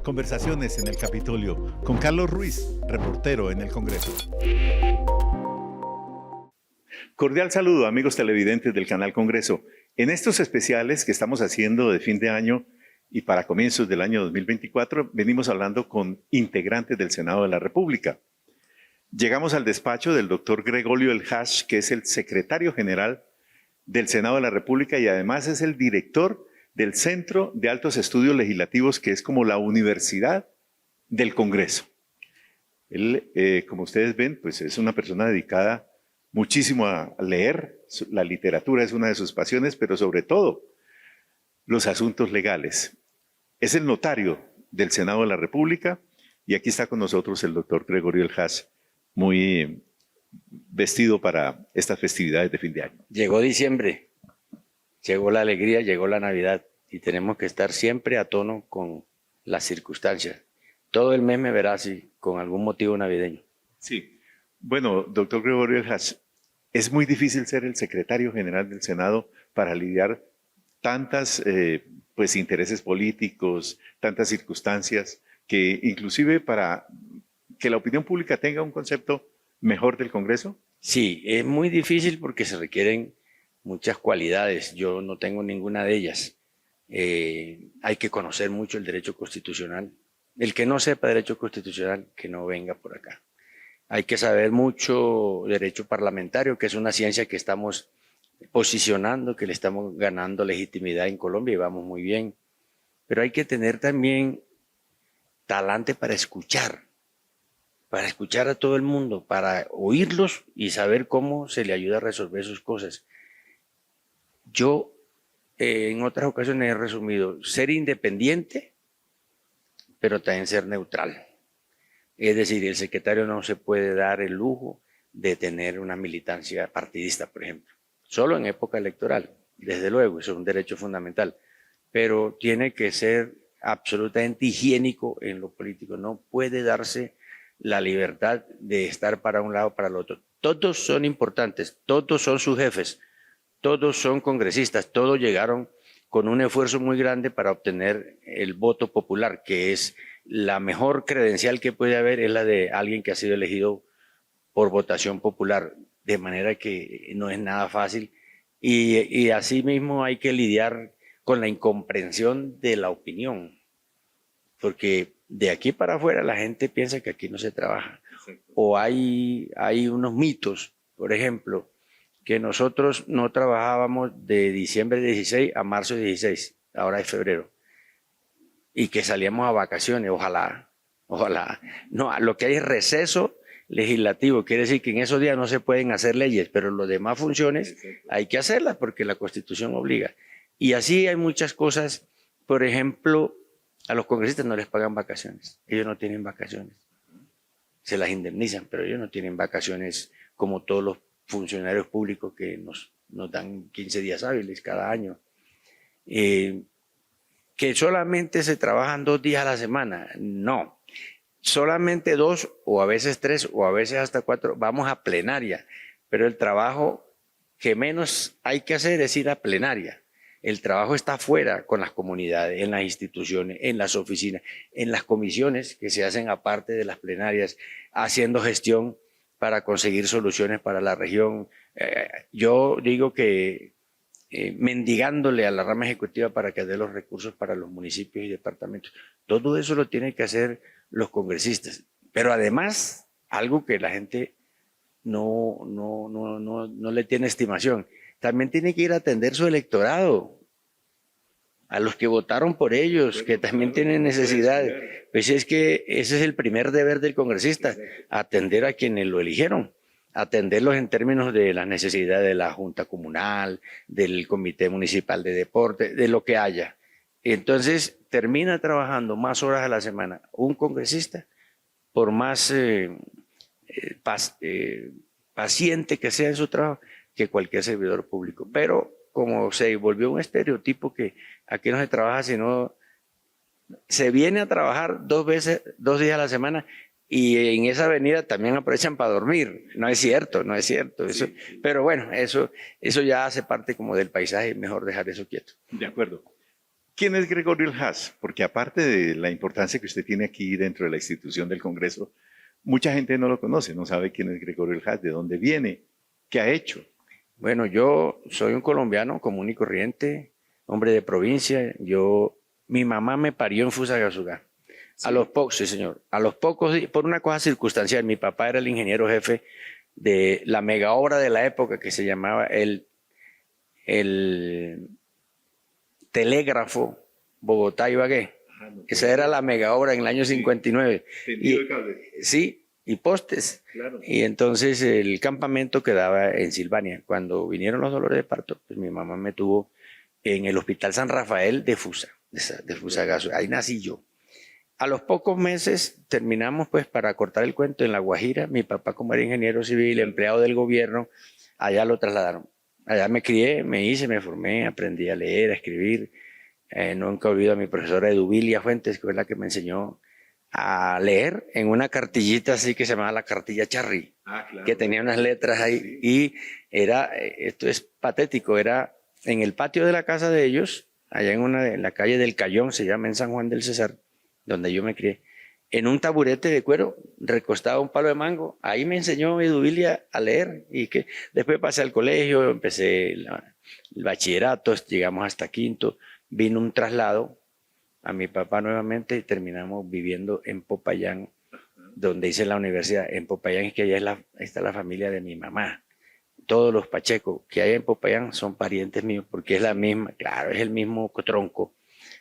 Conversaciones en el Capitolio con Carlos Ruiz, reportero en el Congreso. Cordial saludo, amigos televidentes del canal Congreso. En estos especiales que estamos haciendo de fin de año y para comienzos del año 2024, venimos hablando con integrantes del Senado de la República. Llegamos al despacho del doctor Gregorio El Hash, que es el secretario general del Senado de la República y además es el director del Centro de Altos Estudios Legislativos, que es como la universidad del Congreso. Él, como ustedes ven, pues es una persona dedicada muchísimo a leer. La literatura es una de sus pasiones, pero sobre todo los asuntos legales. Es el notario del Senado de la República y aquí está con nosotros el doctor Gregorio El Hash, muy vestido para estas festividades de fin de año. Llegó diciembre, llegó la alegría, llegó la Navidad y tenemos que estar siempre a tono con las circunstancias. Todo el mes me verá así, con algún motivo navideño. Sí. Bueno, doctor Gregorio El Hash, es muy difícil ser el secretario general del Senado para lidiar tantas pues intereses políticos, tantas circunstancias, que inclusive para que la opinión pública tenga un concepto mejor del Congreso. Sí, es muy difícil porque se requieren muchas cualidades. Yo no tengo ninguna de ellas. Hay que conocer mucho el derecho constitucional. El que no sepa derecho constitucional, que no venga por acá. Hay que saber mucho derecho parlamentario, que es una ciencia que estamos posicionando, que le estamos ganando legitimidad en Colombia y vamos muy bien. Pero hay que tener también talante para escuchar a todo el mundo, para oírlos y saber cómo se le ayuda a resolver sus cosas. Yo en otras ocasiones he resumido ser independiente, pero también ser neutral. Es decir, el secretario no se puede dar el lujo de tener una militancia partidista, por ejemplo. Solo en época electoral, desde luego, eso es un derecho fundamental. Pero tiene que ser absolutamente higiénico en lo político. No puede darse la libertad de estar para un lado o para el otro. Todos son importantes, todos son sus jefes, todos son congresistas, todos llegaron con un esfuerzo muy grande para obtener el voto popular, que es la mejor credencial que puede haber, es la de alguien que ha sido elegido por votación popular, de manera que no es nada fácil. Y así mismo hay que lidiar con la incomprensión de la opinión, porque de aquí para afuera la gente piensa que aquí no se trabaja. O hay unos mitos, por ejemplo, que nosotros no trabajábamos de diciembre 16 a marzo 16, ahora es febrero, y que salíamos a vacaciones, ojalá. No, lo que hay es receso legislativo, quiere decir que en esos días no se pueden hacer leyes, pero las demás funciones hay que hacerlas porque la Constitución obliga. Y así hay muchas cosas, por ejemplo, a los congresistas no les pagan vacaciones, ellos no tienen vacaciones, se las indemnizan, pero ellos no tienen vacaciones como todos los funcionarios públicos que nos dan 15 días hábiles cada año. Que solamente se trabajan 2 días a la semana, no, solamente 2 o a veces 3 o a veces hasta 4, vamos a plenaria, pero el trabajo que menos hay que hacer es ir a plenaria. El trabajo está afuera con las comunidades, en las instituciones, en las oficinas, en las comisiones que se hacen aparte de las plenarias, haciendo gestión para conseguir soluciones para la región. Yo digo que mendigándole a la rama ejecutiva para que dé los recursos para los municipios y departamentos. Todo eso lo tienen que hacer los congresistas. Pero además, algo que la gente no le tiene estimación, también tiene que ir a atender su electorado, a los que votaron por ellos, que también tienen necesidades. Pues es que ese es el primer deber del congresista, atender a quienes lo eligieron, atenderlos en términos de las necesidades de la Junta Comunal, del Comité Municipal de Deporte, de lo que haya. Entonces termina trabajando más horas a la semana un congresista, por más paciente que sea en su trabajo, que cualquier servidor público. Pero como se volvió un estereotipo que aquí no se trabaja, sino se viene a trabajar 2 días a la semana y en esa avenida también aprovechan para dormir. No es cierto. Eso, sí. Pero bueno, eso ya hace parte como del paisaje, mejor dejar eso quieto. De acuerdo. ¿Quién es Gregorio El Haz? Porque aparte de la importancia que usted tiene aquí dentro de la institución del Congreso, mucha gente no lo conoce, no sabe quién es Gregorio El Haz, de dónde viene, qué ha hecho. Bueno, yo soy un colombiano común y corriente, hombre de provincia. Mi mamá me parió en Fusagasugá. Sí. A los pocos, sí señor, a los pocos, por una cosa circunstancial, mi papá era el ingeniero jefe de la mega obra de la época que se llamaba el Telégrafo Bogotá-Ibagué. Ah, no Esa puede era ser. la mega obra en el año Sí. 59. Tendido de Y, cable. sí, y postes. Claro. Y entonces el campamento quedaba en Silvania. Cuando vinieron los dolores de parto, pues mi mamá me tuvo en el Hospital San Rafael de Fusagasugá. Ahí nací yo. A los pocos meses terminamos, pues, para cortar el cuento, en La Guajira. Mi papá, como era ingeniero civil, empleado del gobierno, allá lo trasladaron. Allá me crié, me hice, me formé, aprendí a leer, a escribir. Nunca olvido a mi profesora Eduvilia Fuentes, que fue la que me enseñó a leer en una cartillita así que se llamaba la cartilla Charry, Ah, claro. que tenía unas letras ahí. Sí. Y era, esto es patético, era en el patio de la casa de ellos, allá en la calle del Cayón, se llama, en San Juan del Cesar, donde yo me crié, en un taburete de cuero, recostado a un palo de mango. Ahí me enseñó Eduvilia a leer, y que después pasé al colegio, empecé el bachillerato, llegamos hasta quinto, vino un traslado a mi papá nuevamente y terminamos viviendo en Popayán, donde hice la universidad. En Popayán es que allá está la familia de mi mamá. Todos los Pacheco que hay en Popayán son parientes míos, porque es la misma, claro, es el mismo tronco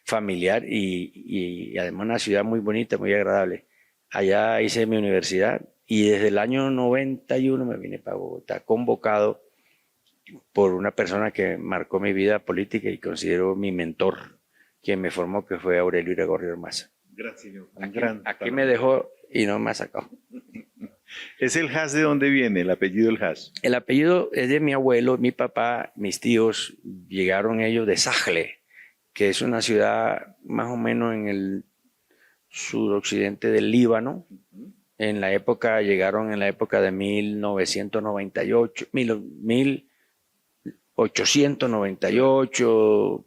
familiar, y además una ciudad muy bonita, muy agradable. Allá hice mi universidad y desde el año 91 me vine para Bogotá, convocado por una persona que marcó mi vida política y considero mi mentor, quien me formó, que fue Aurelio Gregorio Ormaza. Gracias, señor. Un Aquí, gran aquí me dejó y no me ha sacado. ¿Es el Haz de dónde viene, el apellido El Haz? El apellido es de mi abuelo, mi papá, mis tíos, llegaron ellos de Sajle, que es una ciudad más o menos en el suroccidente del Líbano. En la época, llegaron en la época de 1998, 1898,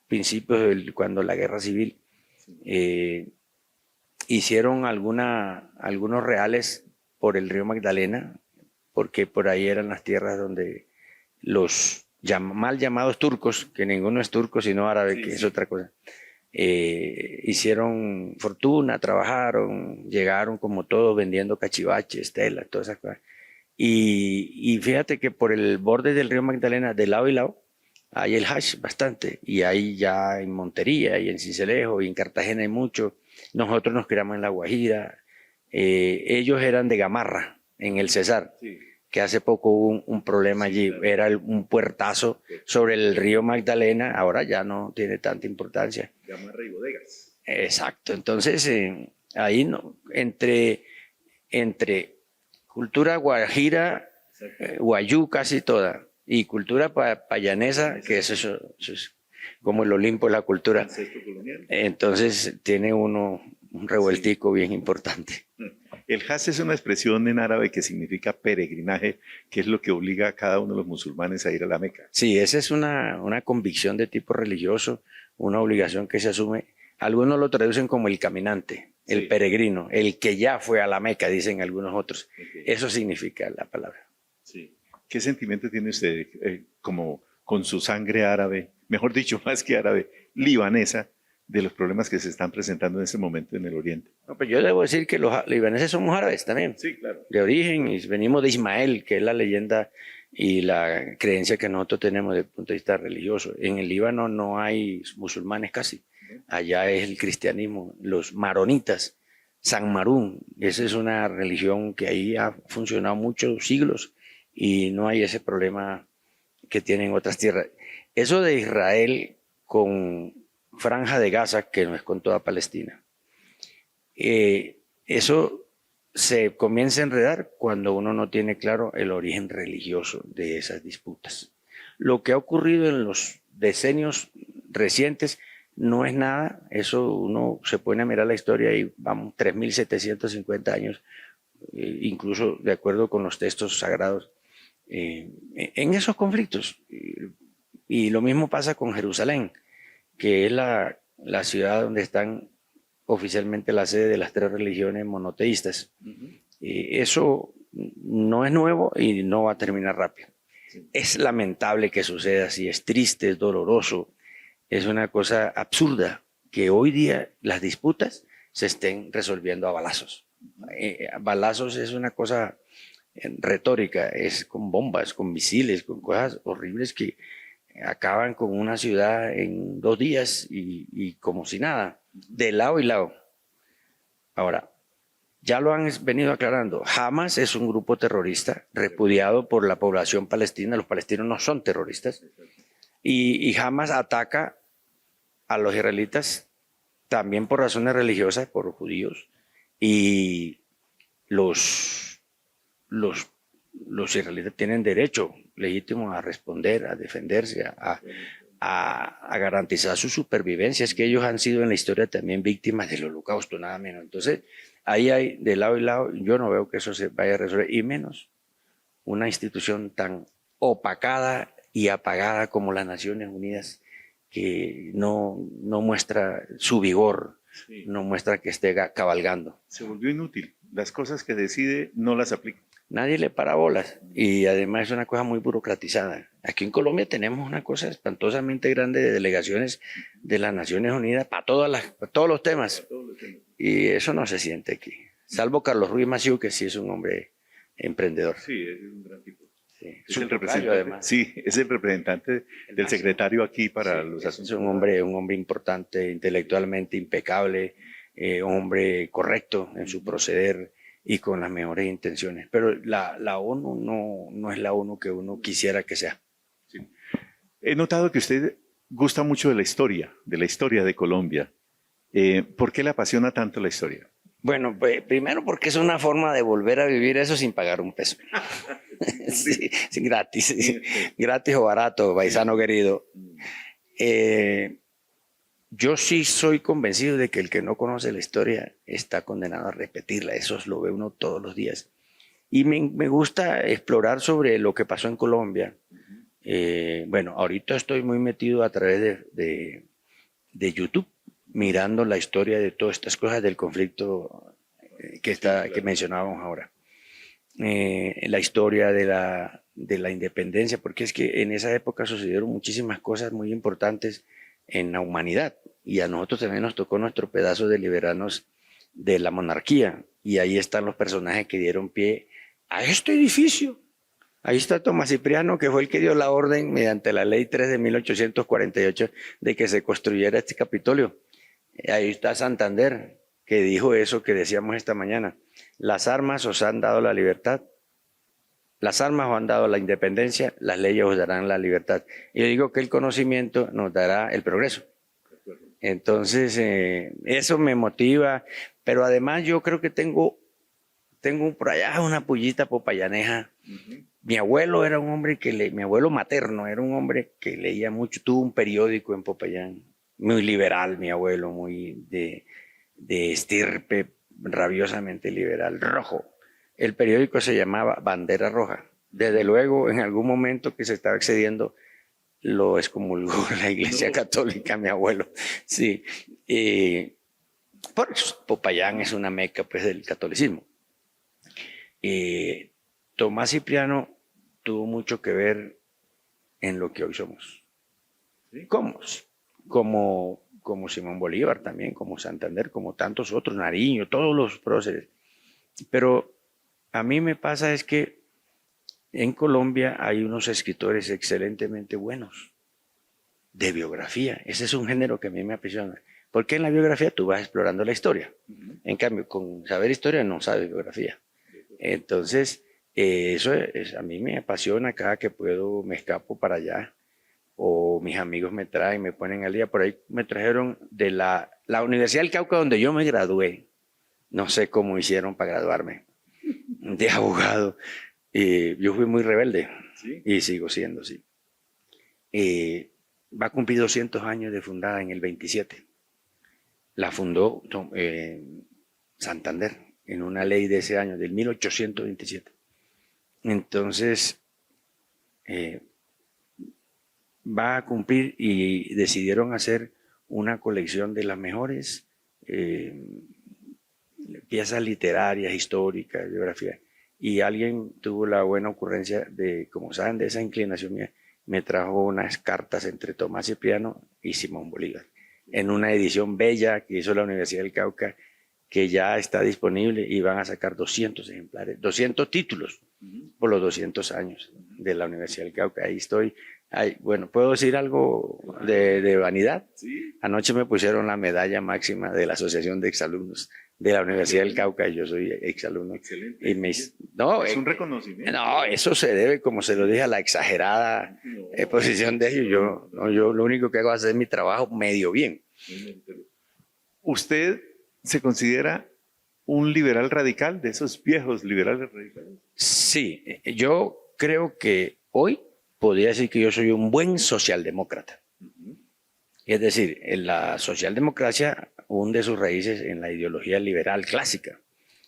principios cuando la guerra civil. Hicieron algunos reales por el río Magdalena, porque por ahí eran las tierras donde los mal llamados turcos, que ninguno es turco sino árabe, Sí, que es sí. otra cosa, hicieron fortuna, trabajaron, llegaron como todos vendiendo cachivaches, telas, todas esas cosas. Y fíjate que por el borde del río Magdalena, de lado y lado, hay el hash bastante. Y hay ya en Montería, y en Sincelejo, y en Cartagena hay mucho. Nosotros nos criamos en La Guajira. Ellos eran de Gamarra, en el Cesar, Sí. que hace poco hubo un problema Sí, allí. claro. Era un puertazo sobre el río Magdalena. Ahora ya no tiene tanta importancia. Gamarra y bodegas. Exacto. Entonces, ahí no, entre cultura guajira, guayú casi toda, y cultura payanesa, que eso es como el Olimpo de la cultura. Ancestro colonial. Entonces tiene uno un revueltico bien importante. El Hajj es una expresión en árabe que significa peregrinaje, que es lo que obliga a cada uno de los musulmanes a ir a la Meca. Sí, esa es una convicción de tipo religioso, una obligación que se asume. Algunos lo traducen como el caminante, el Sí. peregrino, el que ya fue a la Meca, dicen algunos otros. Ok. Eso significa la palabra. Sí. ¿Qué sentimiento tiene usted como con su sangre árabe, mejor dicho, más que árabe, libanesa, de los problemas que se están presentando en este momento en el Oriente? No, pues yo debo decir que los libaneses somos árabes también, Sí, claro. de origen, y venimos de Ismael, que es la leyenda y la creencia que nosotros tenemos desde el punto de vista religioso. En el Líbano no hay musulmanes casi, allá es el cristianismo, los maronitas, San Marún, esa es una religión que ahí ha funcionado muchos siglos y no hay ese problema que tienen otras tierras. Eso de Israel con Franja de Gaza, que no es con toda Palestina, eso se comienza a enredar cuando uno no tiene claro el origen religioso de esas disputas. Lo que ha ocurrido en los decenios recientes no es nada, eso uno se pone a mirar la historia y vamos 3.750 años, incluso de acuerdo con los textos sagrados, en esos conflictos. Y lo mismo pasa con Jerusalén. que es la ciudad donde están oficialmente la sede de las 3 religiones monoteístas. Eso no es nuevo y no va a terminar rápido. Es lamentable que suceda así, es triste, es doloroso, es una cosa absurda que hoy día las disputas se estén resolviendo a balazos. Balazos es una cosa retórica, es con bombas, con misiles, con cosas horribles que acaban con una ciudad en 2 días y como si nada, de lado y lado. Ahora, ya lo han venido aclarando, Hamas es un grupo terrorista repudiado por la población palestina, los palestinos no son terroristas, y Hamas ataca a los israelitas también por razones religiosas, por judíos, y los israelitas tienen derecho legítimo a responder, a defenderse, a garantizar su supervivencia. Es que ellos han sido en la historia también víctimas del holocausto, nada menos. Entonces, ahí hay de lado y lado, yo no veo que eso se vaya a resolver, y menos una institución tan opacada y apagada como las Naciones Unidas, que no muestra su vigor, sí, no muestra que esté cabalgando. Se volvió inútil. Las cosas que decide no las aplica. Nadie le para bolas y además es una cosa muy burocratizada. Aquí en Colombia tenemos una cosa espantosamente grande de delegaciones de las Naciones Unidas para todos los temas. Y eso no se siente aquí. Salvo Carlos Ruiz Massieu, que sí es un hombre emprendedor. Sí, es un gran tipo. Sí, es el representante, además. Sí, es el representante del secretario aquí para los asuntos. Es un hombre importante, intelectualmente impecable, un hombre correcto en su proceder y con las mejores intenciones. Pero la ONU no es la ONU que uno quisiera que sea. Sí. He notado que usted gusta mucho de la historia de Colombia. ¿Por qué le apasiona tanto la historia? Bueno, pues, primero porque es una forma de volver a vivir eso sin pagar un peso. Sí, gratis, gratis o barato, paisano querido. Yo sí soy convencido de que el que no conoce la historia está condenado a repetirla. Eso lo ve uno todos los días. Y me gusta explorar sobre lo que pasó en Colombia. Bueno, ahorita estoy muy metido a través de YouTube, mirando la historia de todas estas cosas del conflicto que mencionábamos ahora. La historia de la independencia, porque es que en esa época sucedieron muchísimas cosas muy importantes en la humanidad y a nosotros también nos tocó nuestro pedazo de liberarnos de la monarquía, y ahí están los personajes que dieron pie a este edificio. Ahí está Tomás Cipriano, que fue el que dio la orden mediante la ley 3 de 1848 de que se construyera este Capitolio. Ahí está Santander, que dijo eso que decíamos esta mañana: las armas os han dado la libertad, las armas os han dado la independencia, las leyes os darán la libertad. Y yo digo que el conocimiento nos dará el progreso. Entonces, eso me motiva, pero además yo creo que tengo por allá una pullita popayaneja. Mi abuelo era un hombre mi abuelo materno era un hombre que leía mucho, tuvo un periódico en Popayán, muy liberal mi abuelo, muy de estirpe rabiosamente liberal, rojo. El periódico se llamaba Bandera Roja. Desde luego, en algún momento que se estaba excediendo, lo excomulgó la Iglesia Católica, mi abuelo. Sí. Por eso, Popayán es una meca, pues, del catolicismo. Tomás Cipriano tuvo mucho que ver en lo que hoy somos. ¿Sí? Como Simón Bolívar también, como Santander, como tantos otros, Nariño, todos los próceres. Pero a mí me pasa es que en Colombia hay unos escritores excelentemente buenos de biografía. Ese es un género que a mí me apasiona. Porque en la biografía tú vas explorando la historia. En cambio, con saber historia no sabes biografía. Entonces, eso a mí me apasiona. Cada que puedo me escapo para allá. O mis amigos me traen, me ponen al día. Por ahí me trajeron de la Universidad del Cauca, donde yo me gradué. No sé cómo hicieron para graduarme de abogado. Yo fui muy rebelde. ¿Sí? Y sigo siendo, sí. Va a cumplir 200 años de fundada en el 27. La fundó Santander en una ley de ese año, del 1827. Entonces, va a cumplir y decidieron hacer una colección de las mejores piezas literarias, históricas, biografías. Y alguien tuvo la buena ocurrencia de, como saben, de esa inclinación mía, me trajo unas cartas entre Tomás Cipriano y Simón Bolívar, en una edición bella que hizo la Universidad del Cauca, que ya está disponible y van a sacar 200 ejemplares, 200 títulos por los 200 años de la Universidad del Cauca. Ahí estoy. Bueno, ¿puedo decir algo de vanidad? Sí. Anoche me pusieron la medalla máxima de la Asociación de Exalumnos de la Universidad del Cauca y yo soy exalumno. Excelente. Y no, es un reconocimiento. No, eso se debe, como se lo dije, a la exagerada posición de ellos. Yo lo único que hago es hacer mi trabajo medio bien. ¿Usted se considera un liberal radical, de esos viejos liberales radicales? Sí, yo creo que hoy podría decir que yo soy un buen socialdemócrata. Es decir, la socialdemocracia hunde sus raíces en la ideología liberal clásica,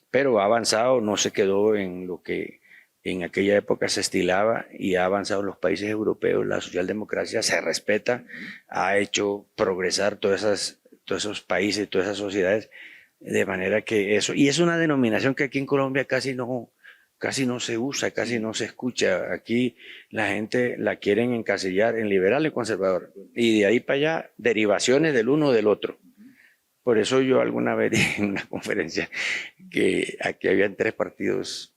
pero ha avanzado, no se quedó en lo que en aquella época se estilaba y ha avanzado en los países europeos. La socialdemocracia se respeta, ha hecho progresar todos esos países, todas esas sociedades, de manera que eso, y es una denominación que aquí en Colombia casi no se usa, casi no se escucha. Aquí la gente la quieren encasillar en liberal y conservador, y de ahí para allá derivaciones del uno o del otro. Por eso yo alguna vez dije en una conferencia que aquí habían 3 partidos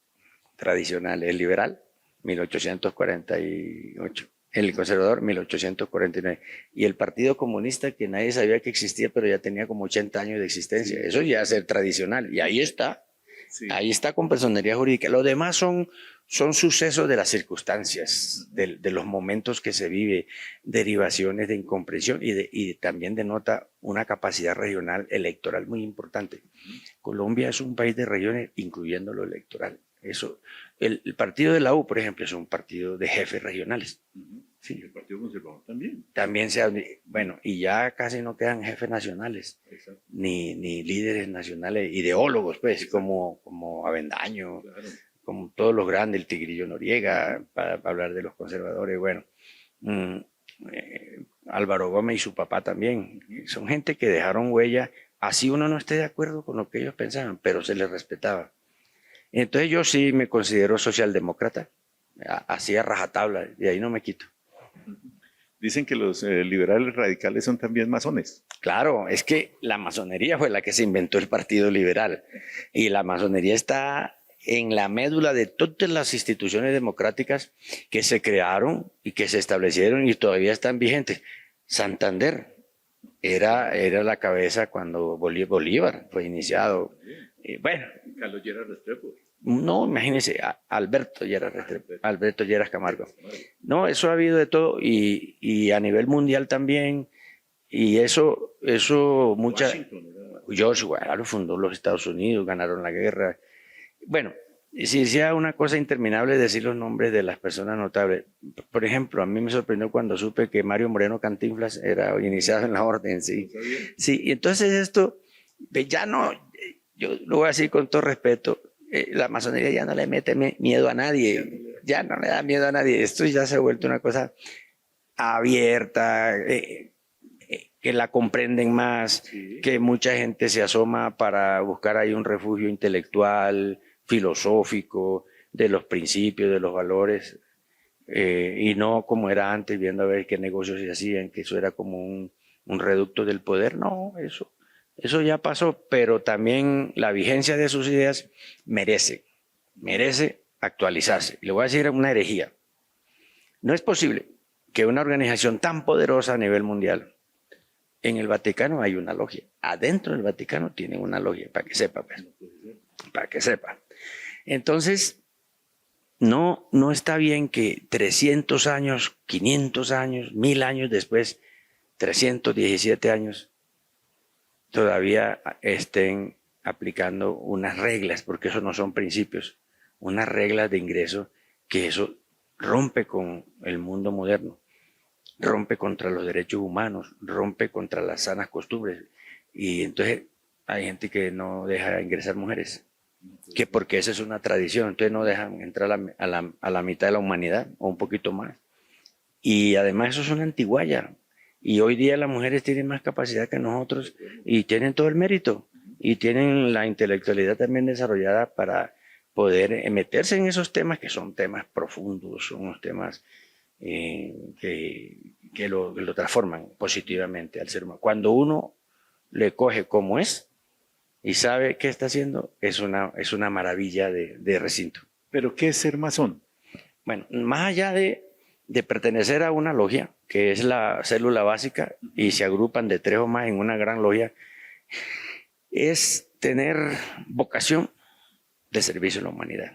tradicionales: el liberal, 1848, el conservador, 1849, y el Partido Comunista, que nadie sabía que existía, pero ya tenía como 80 años de existencia. Eso ya es el tradicional, y ahí está. Sí. Ahí está con personería jurídica. Los demás son sucesos de las circunstancias, de los momentos que se vive, derivaciones de incomprensión y también denota una capacidad regional electoral muy importante. Colombia es un país de regiones, incluyendo lo electoral. Eso, el partido de la U, por ejemplo, es un partido de jefes regionales. Sí, el Partido Conservador también. También bueno, y ya casi no quedan jefes nacionales, ni líderes nacionales, ideólogos, pues, como Avendaño, claro, como todos los grandes, el Tigrillo Noriega, para hablar de los conservadores. Bueno, Álvaro Gómez y su papá también. Son gente que dejaron huella, así uno no esté de acuerdo con lo que ellos pensaban, pero se les respetaba. Entonces yo sí me considero socialdemócrata, así a rajatabla, y ahí no me quito. Dicen que los liberales radicales son también masones. Claro, es que la masonería fue la que se inventó el Partido Liberal, y la masonería está en la médula de todas las instituciones democráticas que se crearon y que se establecieron y todavía están vigentes. Santander era la cabeza cuando Bolívar fue iniciado. Bueno, Carlos Lleras Restrepo. No, imagínense, Alberto Lleras Camargo. No, eso ha habido de todo, y a nivel mundial también, y eso George Washington fundó los Estados Unidos, ganaron la guerra. Bueno, si sea una cosa interminable decir los nombres de las personas notables. Por ejemplo, a mí me sorprendió cuando supe que Mario Moreno Cantinflas era iniciado en la orden, sí. Sí, y entonces esto, ya no, yo lo voy a decir con todo respeto, la masonería ya no le mete miedo a nadie, ya no le da miedo a nadie. Esto ya se ha vuelto una cosa abierta, que la comprenden más, sí, que mucha gente se asoma para buscar ahí un refugio intelectual, filosófico, de los principios, de los valores, y no como era antes, viendo a ver qué negocios se hacían, que eso era como un reducto del poder. No, eso ya pasó, pero también la vigencia de sus ideas merece actualizarse. Le voy a decir una herejía. No es posible que una organización tan poderosa a nivel mundial, en el Vaticano hay una logia, adentro del Vaticano tienen una logia, para que sepa, pues, para que sepa. Entonces, no está bien que 300 años, 500 años, 1000 años después, 317 años, todavía estén aplicando unas reglas, porque eso no son principios, unas reglas de ingreso, que eso rompe con el mundo moderno, rompe contra los derechos humanos, rompe contra las sanas costumbres. Y entonces hay gente que no deja ingresar mujeres, que porque esa es una tradición, entonces no dejan entrar a la mitad de la humanidad o un poquito más. Y además eso es una antigualla. Y hoy día las mujeres tienen más capacidad que nosotros y tienen todo el mérito y tienen la intelectualidad también desarrollada para poder meterse en esos temas que son temas profundos, son unos temas que lo transforman positivamente al ser humano. Cuando uno le coge como es y sabe qué está haciendo, es una maravilla de recinto. ¿Pero qué es ser masón? Bueno, más allá de pertenecer a una logia, que es la célula básica, y se agrupan de 3 o más en una gran logia, es tener vocación de servicio a la humanidad.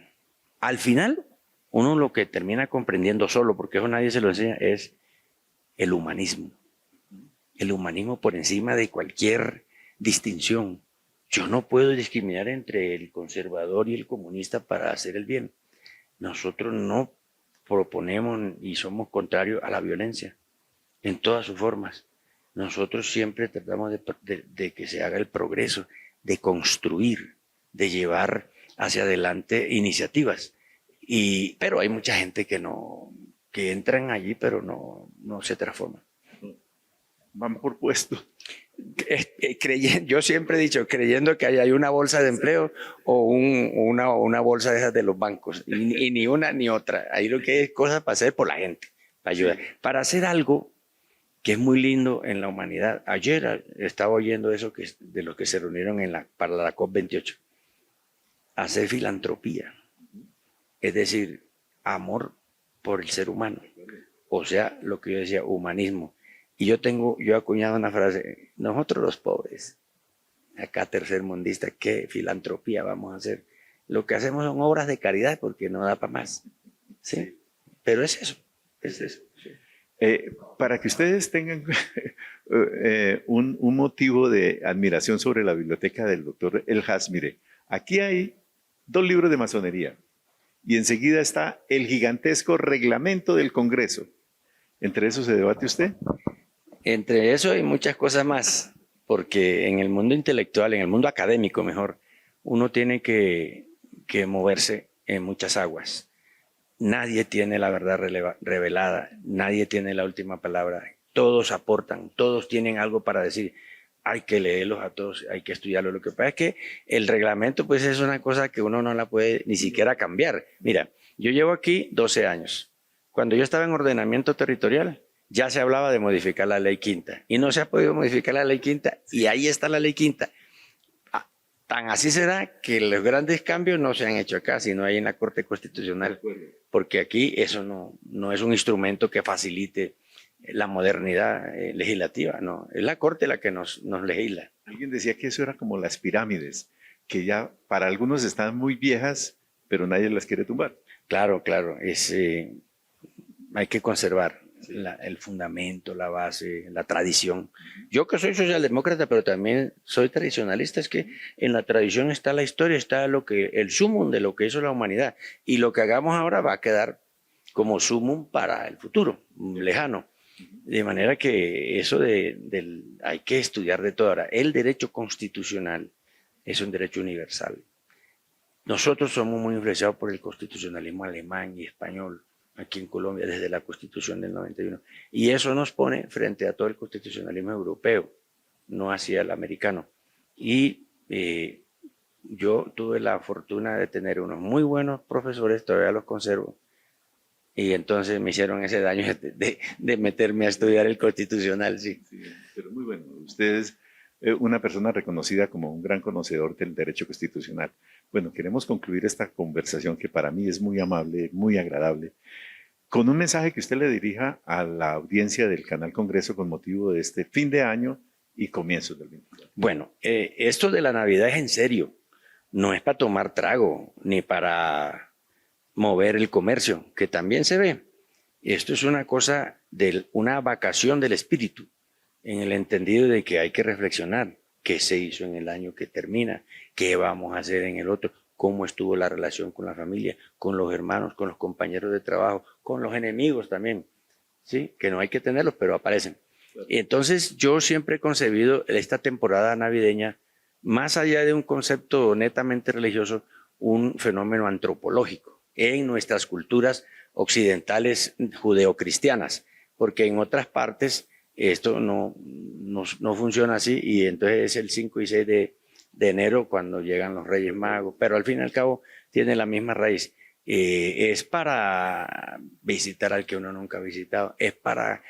Al final, uno lo que termina comprendiendo solo, porque eso nadie se lo enseña, es el humanismo. El humanismo por encima de cualquier distinción. Yo no puedo discriminar entre el conservador y el comunista para hacer el bien. Nosotros no proponemos y somos contrarios a la violencia en todas sus formas. Nosotros siempre tratamos de que se haga el progreso, de construir, de llevar hacia adelante iniciativas. Pero hay mucha gente que entran allí pero no se transforman. Van por puesto. Yo siempre he dicho, creyendo que hay una bolsa de empleo o una bolsa de esas de los bancos, y ni una ni otra. Ahí lo que es cosas para hacer por la gente, para ayudar, para hacer algo que es muy lindo en la humanidad. Ayer estaba oyendo eso de los que se reunieron para la COP28. Hacer filantropía, es decir, amor por el ser humano, o sea, lo que yo decía, humanismo. Y yo he acuñado una frase: nosotros los pobres, acá tercermundistas, ¿qué filantropía vamos a hacer? Lo que hacemos son obras de caridad porque no da para más. ¿Sí? Pero es eso, es eso. Para que ustedes tengan un motivo de admiración sobre la biblioteca del doctor Elhaz, mire, aquí hay 2 libros de masonería y enseguida está el gigantesco reglamento del Congreso. ¿Entre eso se debate usted? Entre eso y muchas cosas más, porque en el mundo intelectual, en el mundo académico mejor, uno tiene que moverse en muchas aguas. Nadie tiene la verdad revelada, nadie tiene la última palabra. Todos aportan, todos tienen algo para decir. Hay que leerlos a todos, hay que estudiarlos. Lo que pasa es que el reglamento pues es una cosa que uno no la puede ni siquiera cambiar. Mira, yo llevo aquí 12 años. Cuando yo estaba en ordenamiento territorial, ya se hablaba de modificar la ley quinta y no se ha podido modificar la ley quinta y ahí está la ley quinta. Tan así será que los grandes cambios no se han hecho acá, sino ahí en la Corte Constitucional, porque aquí eso no es un instrumento que facilite la modernidad legislativa, no, es la Corte la que nos legisla. Alguien decía que eso era como las pirámides, que ya para algunos están muy viejas, pero nadie las quiere tumbar. Claro, hay que conservar el fundamento, la base, la tradición. Yo que soy socialdemócrata, pero también soy tradicionalista, es que en la tradición está la historia, está el sumum de lo que hizo la humanidad, y lo que hagamos ahora va a quedar como sumum para el futuro, lejano. De manera que eso hay que estudiar de todo. Ahora, el derecho constitucional es un derecho universal. Nosotros somos muy influenciados por el constitucionalismo alemán y español aquí en Colombia desde la Constitución del 91. Y eso nos pone frente a todo el constitucionalismo europeo, no hacia el americano. Y yo tuve la fortuna de tener unos muy buenos profesores, todavía los conservo, y entonces me hicieron ese daño de meterme a estudiar el constitucional, sí. Sí, pero muy bueno. Usted es una persona reconocida como un gran conocedor del derecho constitucional. Bueno, queremos concluir esta conversación que para mí es muy amable, muy agradable, con un mensaje que usted le dirija a la audiencia del Canal Congreso con motivo de este fin de año y comienzos del 24. Bueno, esto de la Navidad es en serio. No es para tomar trago, ni para mover el comercio, que también se ve. Esto es una cosa una vacación del espíritu, en el entendido de que hay que reflexionar qué se hizo en el año que termina, qué vamos a hacer en el otro, cómo estuvo la relación con la familia, con los hermanos, con los compañeros de trabajo, con los enemigos también, ¿sí? Que no hay que tenerlos, pero aparecen. Y entonces yo siempre he concebido esta temporada navideña, más allá de un concepto netamente religioso, un fenómeno antropológico en nuestras culturas occidentales judeocristianas, porque en otras partes Esto no funciona así y entonces es el 5 y 6 de enero cuando llegan los Reyes Magos, pero al fin y al cabo tiene la misma raíz. Es para visitar al que uno nunca ha visitado, es para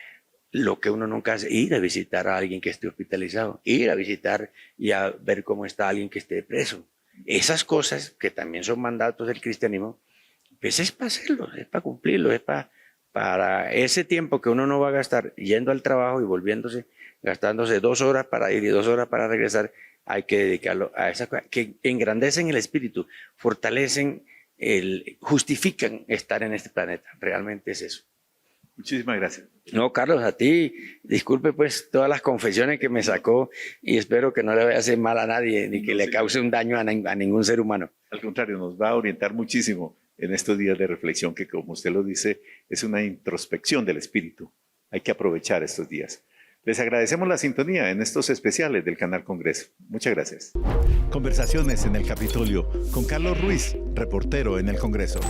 lo que uno nunca hace, ir a visitar a alguien que esté hospitalizado, ir a visitar y a ver cómo está alguien que esté preso. Esas cosas que también son mandatos del cristianismo, pues es para hacerlo, es para cumplirlo, es para ese tiempo que uno no va a gastar yendo al trabajo y volviéndose, gastándose 2 horas para ir y 2 horas para regresar, hay que dedicarlo a esas cosas que engrandecen el espíritu, fortalecen, justifican estar en este planeta. Realmente es eso. Muchísimas gracias. No, Carlos, a ti, disculpe pues todas las confesiones que me sacó y espero que no le vaya a hacer mal a nadie ni que le cause un daño a ningún ser humano. Al contrario, nos va a orientar muchísimo en estos días de reflexión que, como usted lo dice, es una introspección del espíritu. Hay que aprovechar estos días. Les agradecemos la sintonía en estos especiales del Canal Congreso. Muchas gracias. Conversaciones en el Capitolio con Carlos Ruiz, reportero en el Congreso.